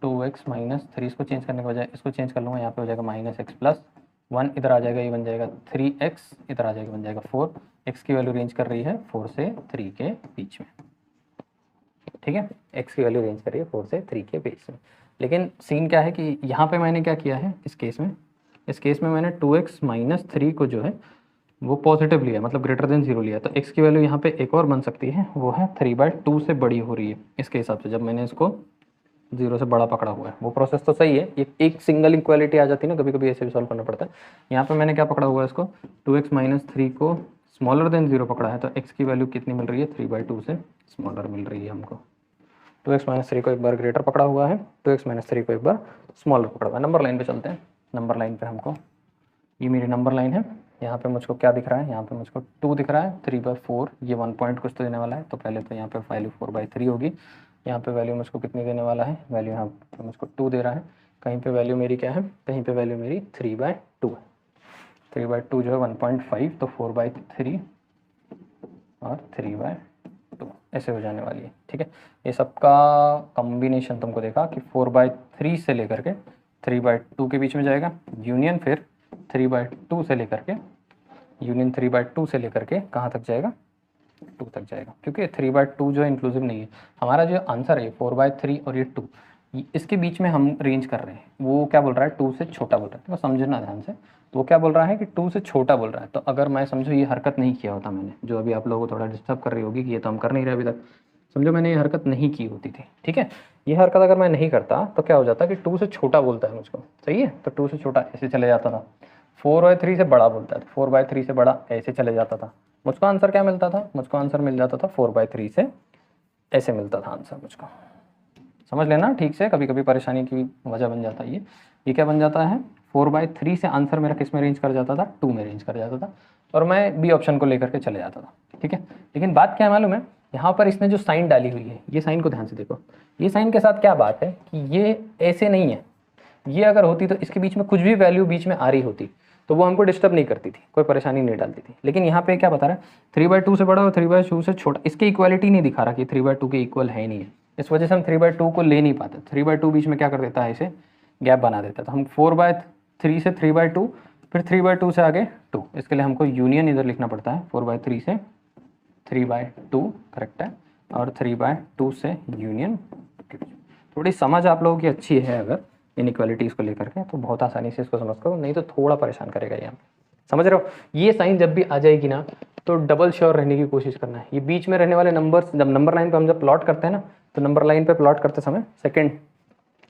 2x - 3, इसको चेंज करने के बजाय इसको चेंज कर लूँगा, यहाँ पे हो जाएगा -x + 1, इधर आ जाएगा, ये बन जाएगा 3x, इधर आ जाएगा, बन जाएगा 4। x की वैल्यू रेंज कर रही है 4 से 3 के बीच में, ठीक है, x की वैल्यू रेंज कर रही है 4 से 3 के बीच में। लेकिन सीन क्या है कि यहाँ पे मैंने क्या किया है, इस केस में मैंने 2x - 3 को जो है वो पॉजिटिव लिया, मतलब ग्रेटर देन 0 लिया, तो x की वैल्यू यहाँ पे एक और बन सकती है, वो है 3/2 से बड़ी हो रही है इसके हिसाब से, जब मैंने इसको 0 से बड़ा पकड़ा हुआ है। वो प्रोसेस तो सही है, ये एक सिंगल इक्वालिटी आ जाती है ना, कभी कभी ऐसे भी सॉल्व करना पड़ता है। यहाँ पे मैंने क्या पकड़ा हुआ है, इसको 2x - 3 को स्मॉलर देन 0 पकड़ा है, तो x की वैल्यू कितनी मिल रही है, 3/2 से स्मॉलर मिल रही है हमको। 2x - 3 को एक बार ग्रेटर पकड़ा हुआ है, 2x - 3 को एक बार स्मॉलर पकड़ा हुआ है। नंबर लाइन पे चलते हैं, नंबर लाइन पे हमको, ये मेरी नंबर लाइन है, यहाँ पे मुझको क्या दिख रहा है, यहाँ पे मुझको 2 दिख रहा है, 3/4, ये 1 पॉइंट कुछ तो देने वाला है, तो पहले तो यहाँ पे वैल्यू 4/3 होगी। यहाँ पे वैल्यू मुझको कितनी देने वाला है, वैल्यू यहाँ पे मुझको 2 दे रहा है, कहीं पे वैल्यू मेरी क्या है, कहीं पे वैल्यू मेरी 3/2 है। 3/2 जो है 1.5, तो 4/3 और 3/2 ऐसे हो जाने वाली है, ठीक है। ये सबका कॉम्बिनेशन तुमको देखा कि 4/3 से लेकर के 3/2 के बीच में जाएगा, यूनियन फिर 3/2 से लेकर के, यूनियन 3/2 से लेकर के कहाँ तक जाएगा, 2 तक जाएगा, क्योंकि 3/2 जो इंक्लूसिव नहीं है। हमारा जो आंसर है 4/3 और ये 2, इसके बीच में हम रेंज कर रहे हैं। वो क्या बोल रहा है, 2 से छोटा बोल रहा है, तो समझना ध्यान से। वो क्या बोल रहा है कि 2 से छोटा बोल रहा है, तो अगर मैं समझो ये हरकत नहीं किया होता मैंने, जो अभी आप लोगों को थोड़ा डिस्टर्ब कर रही होगी कि ये तो हम कर नहीं रहे अभी तक, समझो मैंने ये हरकत नहीं की होती थी, ठीक है, ये हरकत अगर मैं नहीं करता तो क्या हो जाता कि 2 से छोटा बोलता है मुझको, सही है, तो 2 से छोटा ऐसे चले जाता था, 4/3 से बड़ा बोलता है, तो 4/3 से बड़ा ऐसे चले जाता था। मुझको आंसर क्या मिलता था, मुझको आंसर मिल जाता था 4/3 से ऐसे मिलता था आंसर मुझको। समझ लेना ठीक से, कभी कभी परेशानी की वजह बन जाता है ये क्या बन जाता है, 4/3 से आंसर मेरा किस में रेंज कर जाता था, 2 में रेंज कर जाता था, और मैं बी ऑप्शन को लेकर के चले जाता था, ठीक है। लेकिन बात क्या है मालूम है, यहाँ पर इसने जो साइन डाली हुई है, ये साइन को ध्यान से देखो, ये साइन के साथ क्या बात है कि ये ऐसे नहीं है, ये अगर होती तो इसके बीच में कुछ भी वैल्यू बीच में आ रही होती तो वो हमको डिस्टर्ब नहीं करती थी, कोई परेशानी नहीं डालती थी। लेकिन यहाँ पे क्या बता रहा है, 3/2 से बड़ा और 3/2 से छोटा, इसकी इक्वालिटी नहीं दिखा रहा कि 3/2 के इक्वल है नहीं है, इस वजह से हम 3/2 को ले नहीं पाते। 3/2 बीच में क्या कर देता है, इसे गैप बना देता है, तो हम 4/3 से 3/2, फिर 3/2 से आगे 2, इसके लिए हमको यूनियन इधर लिखना पड़ता है, 4/3 से 3/2 करेक्ट है, और 3/2 से यूनियन। थोड़ी समझ आप लोगों की अच्छी है अगर इनइक्वालिटीज़ को लेकर के, तो बहुत आसानी से इसको समझ करो, नहीं तो थोड़ा परेशान करेगा यहाँ पे। समझ रहे हो? ये साइन जब भी आ जाएगी ना, तो डबल श्योर रहने की कोशिश करना है। ये बीच में रहने वाले नंबर्स, जब नंबर लाइन पे हम जब प्लॉट करते हैं ना, तो नंबर लाइन पे प्लॉट करते समय सेकंड,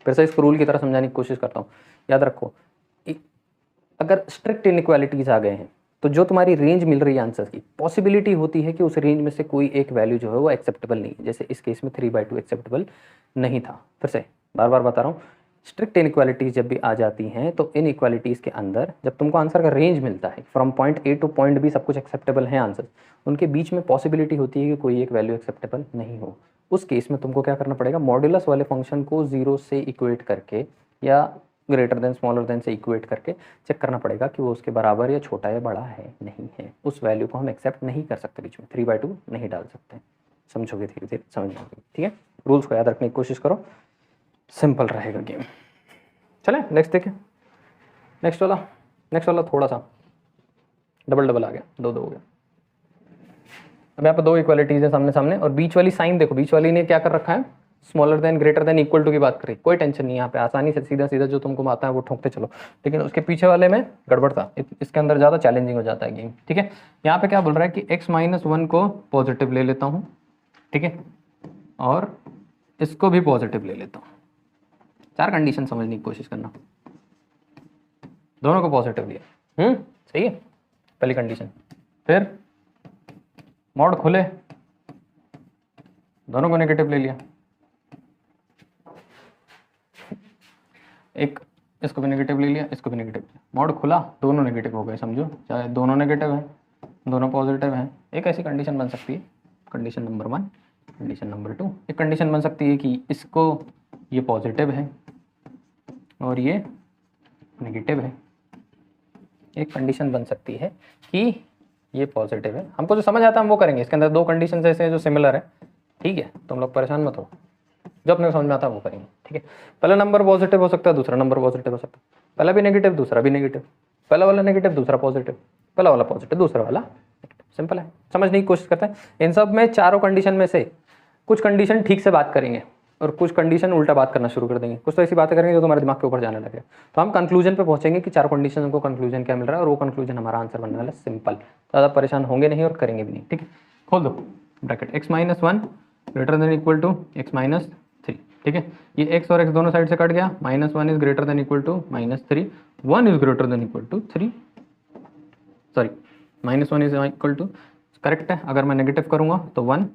फिर से इसको रूल की तरह समझाने की कोशिश करता हूँ। याद रखो, अगर स्ट्रिक्ट इनइक्वालिटीज़ आ गए हैं, तो जो तुम्हारी रेंज मिल रही है आंसर की, पॉसिबिलिटी होती है कि उस रेंज में से कोई एक वैल्यू जो है वो एक्सेप्टेबल नहीं है। जैसे इस केस में 3/2 एक्सेप्टेबल नहीं था। फिर से बार बार बता रहा हूँ, स्ट्रिक्ट इनइक्वालिटीज़ जब भी आ जाती हैं, तो इनइक्वालिटीज़ के अंदर जब तुमको आंसर का रेंज मिलता है, from point A to point B सब कुछ एक्सेप्टेबल है आंसर, उनके बीच में पॉसिबिलिटी होती है कि कोई एक वैल्यू एक्सेप्टेबल नहीं हो। उस केस में तुमको क्या करना पड़ेगा, मॉड्यूलस वाले फंक्शन को 0 से इक्वेट करके या ग्रेटर देन स्मॉलर देन से इक्वेट करके चेक करना पड़ेगा कि वो उसके बराबर या छोटा या बड़ा है, नहीं है। उस वैल्यू को हम एक्सेप्ट नहीं कर सकते, बीच में 3/2 नहीं डाल सकते। समझोगे धीरे धीरे, समझ में आएगी। ठीक है, रूल्स को याद रखने की कोशिश करो, सिंपल रहेगा गेम। चले नेक्स्ट देखें। नेक्स्ट वाला थोड़ा सा डबल आ गया, 2 हो गया। अब यहाँ पर 2 इक्वालिटीज़ है सामने सामने, और बीच वाली साइन देखो, बीच वाली ने क्या कर रखा है, smaller than greater than equal to की बात करी। कोई टेंशन नहीं, यहाँ पे आसानी से सीधा सीधा जो तुमको आता है वो ठोकते चलो, लेकिन उसके पीछे वाले में गड़बड़ था, इसके अंदर ज़्यादा चैलेंजिंग हो जाता है गेम। ठीक है, यहाँ पे क्या बोल रहा है कि x-1 को पॉजिटिव ले लेता हूँ, ठीक है, और इसको भी पॉजिटिव ले लेता हूँ। 4 कंडीशन समझने की कोशिश करना, दोनों को पॉजिटिव लिया, सही है पहली कंडीशन। फिर मॉड खोले, दोनों को नेगेटिव ले लिया, एक इसको भी नेगेटिव ले लिया, इसको भी नेगेटिव लिया, मॉड खुला, दोनों नेगेटिव हो गए। समझो, चाहे दोनों नेगेटिव हैं, दोनों पॉजिटिव हैं। एक ऐसी कंडीशन बन सकती है, कंडीशन नंबर 1, कंडीशन नंबर 2। एक कंडीशन बन सकती है कि इसको ये पॉजिटिव है और ये नेगेटिव है। एक कंडीशन बन सकती है कि ये पॉजिटिव है। हमको जो समझ आता है हम वो करेंगे। इसके अंदर 2 कंडीशन ऐसे हैं जो सिमिलर है, ठीक है, तुम लोग परेशान मत हो, जो अपने समझ में आता है वो करेंगे। ठीक है, पहला नंबर पॉजिटिव हो सकता है, दूसरा नंबर पॉजिटिव हो सकता है, पहला भी नेगेटिव, दूसरा भी नेगेटिव, पहला वाला नेगेटिव, दूसरा पॉजिटिव, पहला वाला पॉजिटिव, दूसरा वाला नेगेटिव। सिंपल है, समझने की कोशिश करते हैं। इन सब में चारों कंडीशन में से कुछ कंडीशन ठीक से बात करेंगे और कुछ कंडीशन उल्टा बात करना शुरू कर देंगे। कुछ तो ऐसी बातें करेंगे जो तुम्हारे दिमाग के ऊपर जाने लगे, तो हम कंक्लूजन पे पहुंचेंगे कि 4 कंडीशन को कंक्लूजन क्या मिल रहा है, और वो कंक्लूजन हमारा आंसर बनने वाला है। सिंपल, ज़्यादा परेशान होंगे नहीं और करेंगे भी नहीं। ठीक है, खोल दो bracket, x-1 greater than equal to x-3। ठीक है, ये x और x दोनों साइड से कट गया, -1 is greater than equal to -3, 1 is greater than equal to 3, sorry -1 is equal to, correct है। अगर मैं नेगेटिव करूँगा तो 1,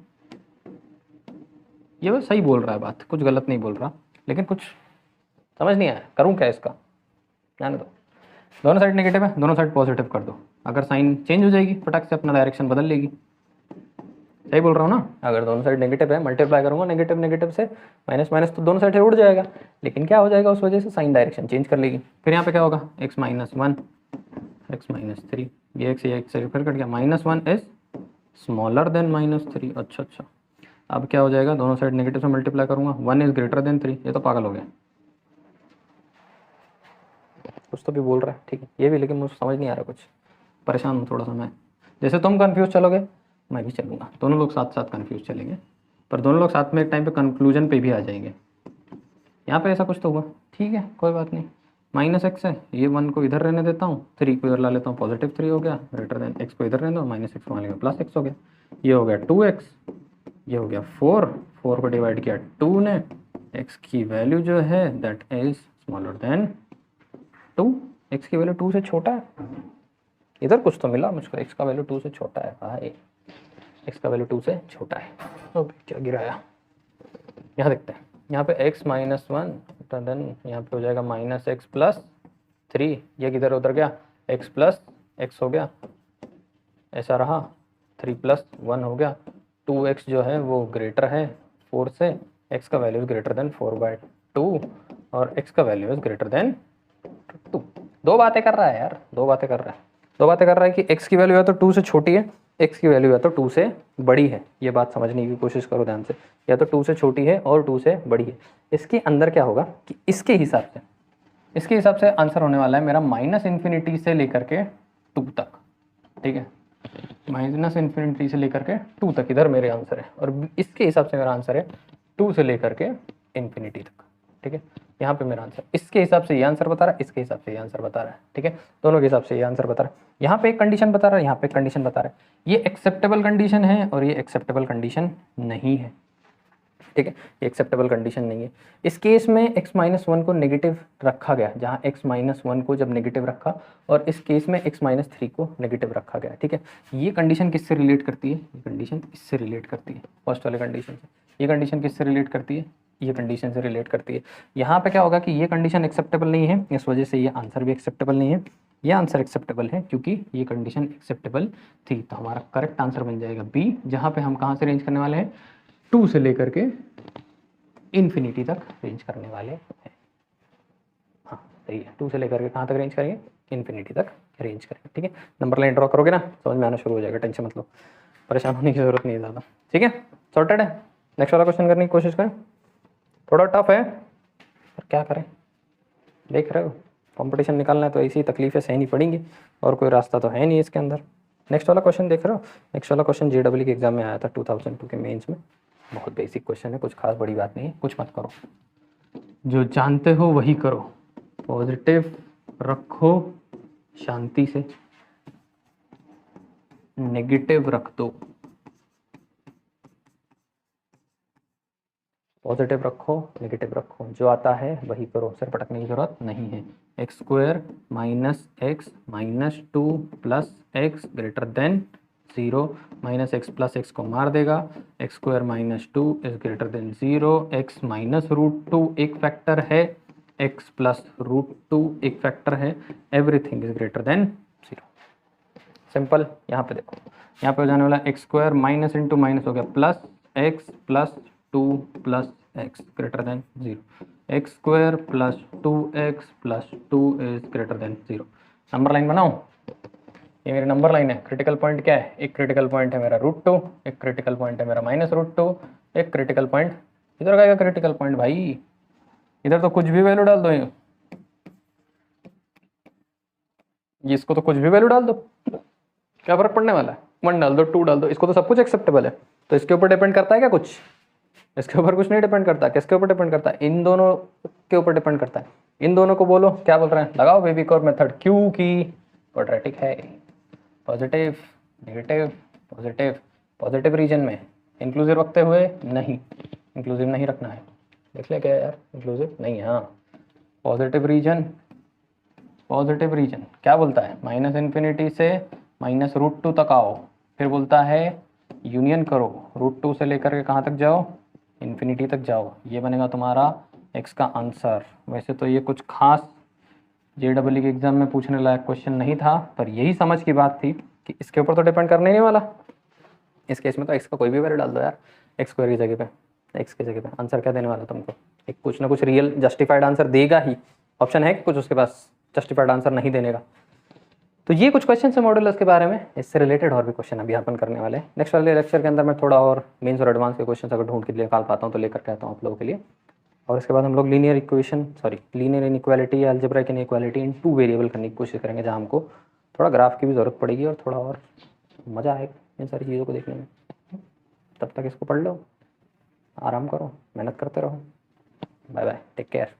ये बस सही बोल रहा है बात, कुछ गलत नहीं बोल रहा, लेकिन कुछ समझ नहीं आया, करूँ क्या इसका, जाने दो। दोनों साइड नेगेटिव है, दोनों साइड पॉजिटिव कर दो, अगर साइन चेंज हो जाएगी फटाक से अपना डायरेक्शन बदल लेगी। सही बोल रहा हूँ ना, अगर दोनों साइड नेगेटिव है, मल्टीप्लाई करूँगा नेगेटिव नेगेटिव से, माइनस माइनस तो दोनों साइड से उड़ जाएगा, लेकिन क्या हो जाएगा उस वजह से साइन डायरेक्शन चेंज कर लेगी। फिर यहाँ पे क्या होगा, x-1 x-3, ये x से फिर कट गया, -1 इज स्मॉलर देन -3। अच्छा, अब क्या हो जाएगा, दोनों साइड नेगेटिव से मल्टीप्लाई करूँगा, 1 इज ग्रेटर देन 3, ये तो पागल हो गया, कुछ तो भी बोल रहा है, ठीक है ये भी, लेकिन मुझे समझ नहीं आ रहा, कुछ परेशान हूँ थोड़ा सा मैं। जैसे तुम कंफ्यूज चलोगे मैं भी चलूँगा, दोनों लोग साथ साथ कंफ्यूज चलेंगे, पर दोनों लोग साथ में एक टाइम पे कंक्लूजन पे भी आ जाएंगे। यहाँ पे ऐसा कुछ तो हुआ, ठीक है कोई बात नहीं, -x है, ये 1 को इधर रहने देता हूँ, 3 को इधर ला लेता हूँ, +3 हो गया, ग्रेटर देन x को इधर रहने दो, -x को मान लिया +x हो गया, ये हो गया 2x, ये हो गया 4 को डिवाइड किया 2 ने, x की वैल्यू जो है that is smaller then 2, x की वैल्यू 2 से छोटा है, इधर कुछ तो मिला मुझको, x का वैल्यू 2 से छोटा है भाई, x का वैल्यू 2 से छोटा है। ओके क्या गिराया, यहाँ देखते हैं, यहाँ पे x-1 देन यहाँ पे हो जाएगा -x+3, ये किधर उधर गया, x हो गया, ऐसा रहा, 3+1 हो गया, 2x जो है वो ग्रेटर है 4 से, x का वैल्यू इज ग्रेटर देन 4/2 और x का वैल्यू इज ग्रेटर देन 2। 2 बातें कर रहा है यार, 2 बातें कर रहा है कि x की वैल्यू है तो 2 से छोटी है, x की वैल्यू है तो 2 से बड़ी है। ये बात समझने की कोशिश करो ध्यान से, या तो 2 से छोटी है और 2 से बड़ी है। इसके अंदर क्या होगा कि इसके हिसाब से आंसर होने वाला है मेरा -∞ से लेकर के 2 तक, ठीक है, -∞ से लेकर के 2 तक इधर मेरे आंसर है, और इसके हिसाब से मेरा आंसर है 2 से लेकर के ∞ तक। ठीक है, यहाँ पे मेरा आंसर, इसके हिसाब से ये आंसर बता रहा है, इसके हिसाब से ये आंसर बता रहा है, ठीक है, दोनों के हिसाब से ये आंसर बता रहा है। यहाँ पे एक कंडीशन बता रहा है, यहाँ पे एक कंडीशन बता रहा है, ये एक्सेप्टेबल कंडीशन है और ये एक्सेप्टेबल कंडीशन नहीं है, ठीक है, ये एक्सेप्टेबल कंडीशन नहीं है। इस केस में x-1 को नेगेटिव रखा गया, जहाँ x-1 को जब नेगेटिव रखा, और इस केस में x-3 को नेगेटिव रखा गया, ठीक है। ये कंडीशन किससे रिलेट करती है, ये कंडीशन इससे रिलेट करती है, फर्स्ट वाले कंडीशन से। ये कंडीशन किससे रिलेट करती है, ये कंडीशन से रिलेट करती है। यहाँ पे क्या होगा कि ये कंडीशन एक्सेप्टेबल नहीं है, इस वजह से ये आंसर भी एक्सेप्टेबल नहीं है। ये आंसर एक्सेप्टेबल है क्योंकि ये कंडीशन एक्सेप्टेबल थी, तो हमारा करेक्ट आंसर बन जाएगा बी, जहाँ पे हम कहाँ से रेंज करने वाले हैं, 2 से लेकर के इन्फिनिटी तक रेंज करने वाले हैं। हाँ सही है, 2 से लेकर के कहाँ तक रेंज करेंगे, इन्फिनिटी तक रेंज करेंगे, ठीक है। नंबर लाइन ड्रॉ करोगे ना, समझ में आना शुरू हो जाएगा, टेंशन मत लो, परेशान होने की जरूरत नहीं है ज़्यादा, ठीक है, सॉर्टेड है। नेक्स्ट वाला क्वेश्चन करने की कोशिश करें, थोड़ा टफ है पर क्या करें, देख रहे हो कंपटीशन निकालना है तो ऐसी तकलीफें सहनी पड़ेंगी, और कोई रास्ता तो है नहीं इसके अंदर। नेक्स्ट वाला क्वेश्चन देख रहे हो, नेक्स्ट वाला क्वेश्चन JEE के एग्जाम में आया था 2002 के मेंस में, बहुत बेसिक क्वेश्चन है, कुछ खास बड़ी बात नहीं है, कुछ मत करो, जो जानते हो वही करो, पॉजिटिव रखो शांति से, नेगेटिव रख दो, पॉजिटिव रखो नेगेटिव रखो, जो आता है वही करो, सिर पटकने की जरूरत नहीं है। x² - x - 2 + x greater than 0, -x + x को मार देगा, x² - 2 is greater then 0, x - √2 एक फैक्टर है, x + √2 एक फैक्टर है, everything is greater then 0। Simple, यहाँ पे देखो, यहाँ पे हो जाने वाला x² माइनस इंटू माइनस हो गया plus, x + 2 + x greater than 0, x² + 2x + 2 is greater then 0। Number line बनाऊं, ये मेरी नंबर लाइन है। क्रिटिकल पॉइंट क्या है, एक क्रिटिकल पॉइंट है मेरा √2, एक क्रिटिकल पॉइंट है मेरा -√2, एक क्रिटिकल पॉइंट इधर का, क्रिटिकल पॉइंट भाई इधर तो कुछ भी वैल्यू डाल दो, इसको तो कुछ भी वैल्यू डाल दो, क्या फर्क पड़ने वाला है, 1 डाल दो 2 डाल दो, इसको तो सब कुछ एक्सेप्टेबल है। तो इसके ऊपर डिपेंड करता है क्या कुछ, इसके ऊपर कुछ नहीं डिपेंड करता, किसके ऊपर डिपेंड करता है, इन दोनों के ऊपर डिपेंड करता है। इन दोनों को बोलो क्या बोल रहे हैं, लगाओ बेबीकोर मेथड, क्योंकि क्वाड्रेटिक है, positive negative positive, positive region में इंक्लूसिव रखते हुए नहीं, इंक्लूसिव नहीं रखना है, देख ले क्या यार, इंक्लूसिव नहीं है, हाँ पॉजिटिव रीजन, पॉजिटिव रीजन क्या बोलता है, -∞ से -√2 तक आओ, फिर बोलता है यूनियन करो, √2 से लेकर के कहाँ तक जाओ, इन्फिनिटी तक जाओ, ये बनेगा तुम्हारा x का आंसर। वैसे तो ये कुछ खास JEE के एग्जाम में पूछने लायक क्वेश्चन नहीं था, पर यही समझ की बात थी कि इसके ऊपर तो डिपेंड करने ही नहीं वाला, इस केस में तो x का कोई भी वैल्यू डाल दो यार, x² की जगह पे, x की जगह पे आंसर क्या देने वाला तुमको, एक कुछ ना कुछ रियल जस्टिफाइड आंसर देगा ही, ऑप्शन है कि कुछ उसके पास जस्टिफाइड आंसर नहीं देने का। तो ये कुछ क्वेश्चन है मॉड्यूलस के बारे में, इससे रिलेटेड और भी क्वेश्चन अभी अपन करने वाले हैं। नेक्स्ट वाले लेक्चर के अंदर मैं थोड़ा और मेंस और एडवांस के क्वेश्चन अगर ढूंढ के निकाल पाता हूँ तो लेकर के आता हूँ आप लोगों के लिए, और इसके बाद हम लोग लीनियर इनइक्वालिटी या अलजेब्रिक इनइक्वालिटी इन 2 वेरिएबल करने की कोशिश करेंगे, जहाँ हमको थोड़ा ग्राफ की भी ज़रूरत पड़ेगी और थोड़ा और मज़ा आएगा इन सारी चीज़ों को देखने में। तब तक इसको पढ़ लो, आराम करो, मेहनत करते रहो, बाय बाय, टेक केयर।